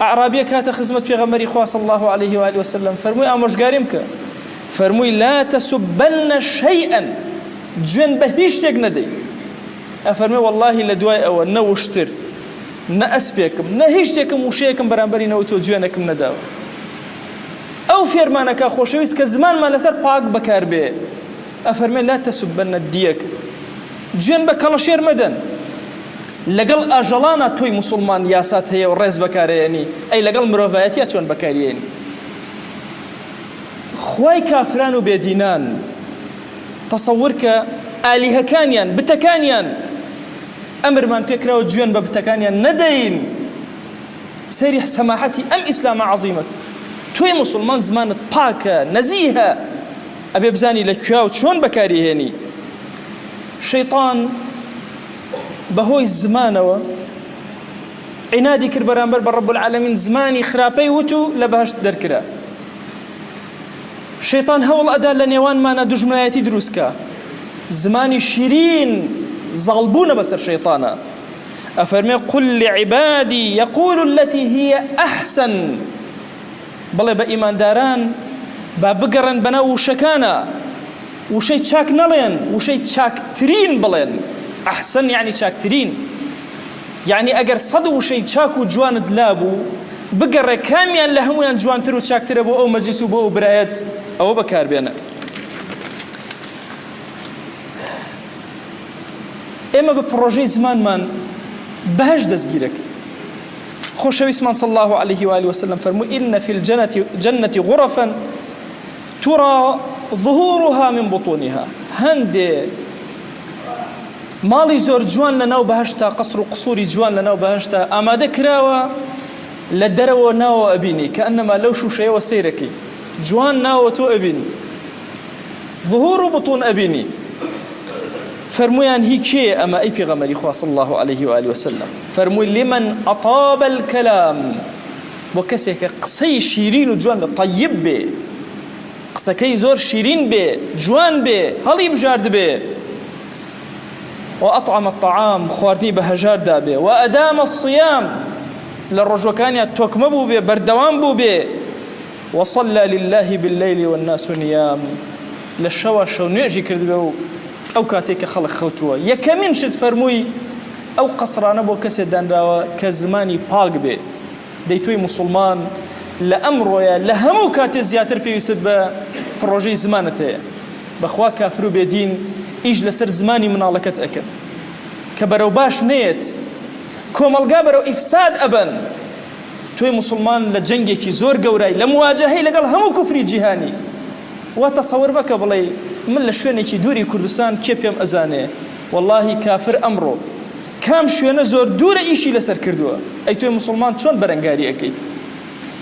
أعرابية كات خزمة في غمري خوا صلى الله عليه وآله وسلم فرموي أمرش قارمك فرموي لا تسبن شيئا جوين بهيشتك ندي أفرمي والله لدواي أو نوشتر نأسبيكم نهيشتكم وشيكم برانبري نوتو جوينكم نداو أو فيرمانك خوشويس كزمان ما لسر باق بكار بيه أفرمي لا تسبن الديك جوين بكالشير مدن لقل أجلانا توي مسلمان ياسات هي ورز بكاريني أي لقل مروفايتي أتوان بكاريني خواي كافران وبيدينان تصورك آلهة كانيان بتكانيان أمر من فكرة وجوان ببتكانيان ندين سيريح سماحتي أم إسلام عظيمة توي مسلمان زمان باكا نزيها أبي بزاني لكياو شون بكاريهني شيطان بهوي الزمان عنادي كربران برب العالمين زماني خرابي وتو لبهش دركرا شيطان هول أدا لنيوان ما ندوج ملاياتي دروسكا زماني شيرين ظلبون بسر شيطانا أفرمي قل لعبادي يقول التي هي أحسن بل بإيمان داران بابقرن بنا وشكانا وشي تشاك نلين وشي تشاك ترين بلين أحسن يعني تشاك ترين يعني أجر صدو شي تشاك وجوان دلابو بقر كاميان لهميان جوان ترو تشاك تربو أو مجلسو بو برايات أو بكار بينا إما ببروجي زمان من بهج دزگيرك خوشوي اسمان صلى الله عليه وآله وسلم فرمو إن في الجنة غرفا ترى ظهورها من بطونها هندي مالي زور جوان لناو بهشتا قصر قصوري جوان لناو بهشتا أما دكراوا لدروا ناو أبيني كأنما لو شو شيء وسيركي جوان ناو تو أبيني ظهور بطون أبيني فرمويان هيكي أما أي بيغمري خواه صلى الله عليه وآله وسلم فرموي لمن أطاب الكلام وكسيك قصي شيرين وجوان طيب بي قسكي زور شيرين بي جوان بي هلي بجارد بي وأطعم الطعام خواردني بهجار دابي وأدام الصيام للرجو كان يتوكمبو بي بردوان بو بي وصلى لله بالليل والناس نيام للشوا شو نيجي كردبو أو كاتيك خلق خوتوا يكمن شد فرموي أو قصرانه بو كسدان راوا كزماني باق بي ديتوي مسلمان لأمره يا لهمو كاتي زياتر بيوسد بروجي زمانته بخوا كافرو بيدين إيج لسر زماني من الله كتأكد كبرو باش نيت كومالقا برو إفساد أبن توي مسلمان لجنجي كي زور قوراي لمواجهي لقال همو كفري جهاني وتصور بك بلي من لشويني كي دوري كردستان كيب يم أزاني والله كافر أمره كام شوينه زور دور إيشي لسر كردوه أي توي مسلمان شون برنقاري أكيد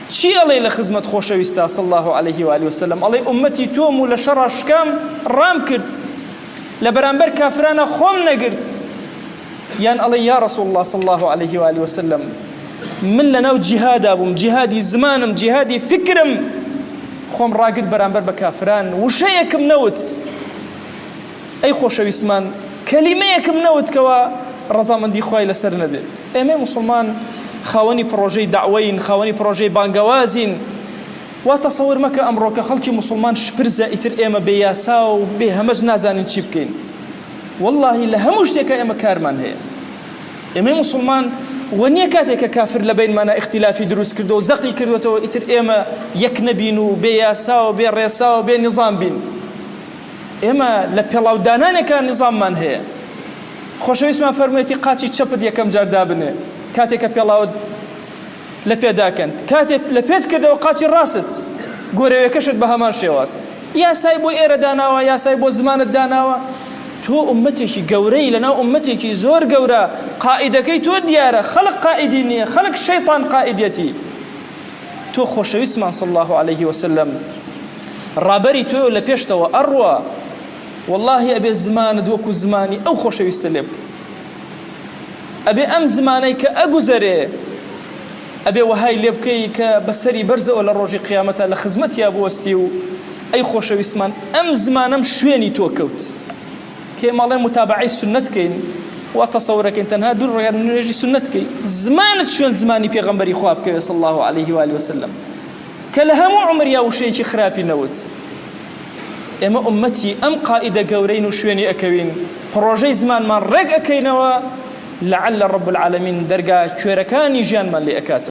شي الله لخدمة خوشويستا صلى الله عليه وآله وسلم الله أمتي توم ولا شر أشكام رام كرت لبرانبر كافرانا خوم نقرت يعني الله يا رسول الله صلى الله عليه وآله وسلم من لناو جهاد أبوم جهادي زمانم جهادي فكرم خوم راقد برانبر بكافران وشيكم نوت أي خوشويسمان كلميكم نوت كوا رزامن دي خوي لسر نبي أمي مسلمان خاوني بروجي دعوين خاوني بروجي بانقوازين وتصور مكا أمروك خلقي مسلمان شبرزة إتر إما بياساو بهمج نازانين شبكين والله لهموش تيكا إما كارمان هي إما مسلمان ونيكاتيكا كافر لبين مانا اختلافي دروس كردو زقي كردو إتر إما يكنبينو بياساو بيريساو بنظام بين إما لبيلاو دانانيكا نظام من هي خوشو اسمها فرميتي قاتي تشبد يكم جار دابنه كاتيكا بيلاود لبيدا كنت كاتب لبيت كده وقاتي راست قوري يكشد بهمان شواس يا سايبو إيرا داناوا يا سايبو زمان الداناوا تو أمتك قوري لنا أمتك زور قورا قائدكي تو ديارة خلق قائديني خلق الشيطان قائديتي تو خوش اسمان صلى الله عليه وسلم رابري تو لبيشتوا أروى والله أبي الزمان دوكو زماني أو خوش يستلب أبي أم زماني كأجزري أبي وهاي لبكي كبسري برزة ولا روجي قيامتها لخدمتي يا أبو وستيو أي خوش ويسمان أم زمانم شويني توكوت كي مالين متابعي سنة كين وتصورك أنت تنها دور نجي سنتك زمانت شون زماني في غنبري خوابك صلى الله عليه وآله وسلم كلهم عمر يا وشيء خرابي نوت إما أمتي أم قائدة قورين وشويني أكوين بروجي زمان ما رق أكينوا لعل رب العالمين درجة شوركاني جان من لأكات